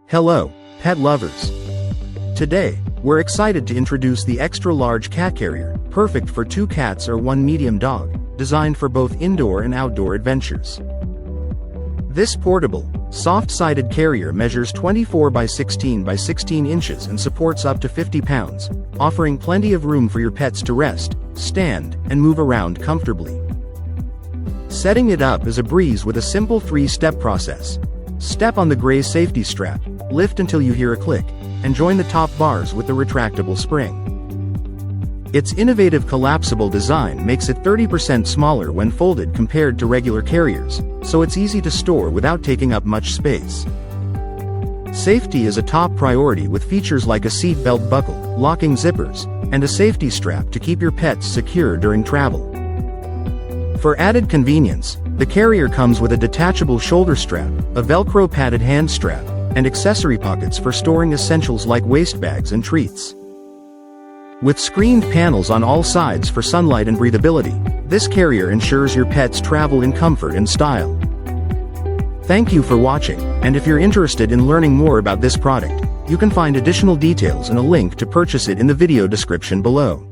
Hello, pet lovers. Today, we're excited to introduce the extra-large cat carrier, perfect for 2 cats or 1 medium dog, designed for both indoor and outdoor adventures. This portable, soft-sided carrier measures 24 by 16 by 16 inches and supports up to 50 pounds, offering plenty of room for your pets to rest, stand, and move around comfortably. Setting it up is a breeze with a simple 3-step process. Step on the gray safety strap, lift until you hear a click, and join the top bars with the retractable spring. Its innovative collapsible design makes it 30% smaller when folded compared to regular carriers, so it's easy to store without taking up much space. Safety is a top priority with features like a seat belt buckle, locking zippers, and a safety strap to keep your pets secure during travel. For added convenience, the carrier comes with a detachable shoulder strap, a Velcro padded hand strap, and accessory pockets for storing essentials like waste bags and treats. With screened panels on all sides for sunlight and breathability, this carrier ensures your pets travel in comfort and style. Thank you for watching, and if you're interested in learning more about this product, you can find additional details and a link to purchase it in the video description below.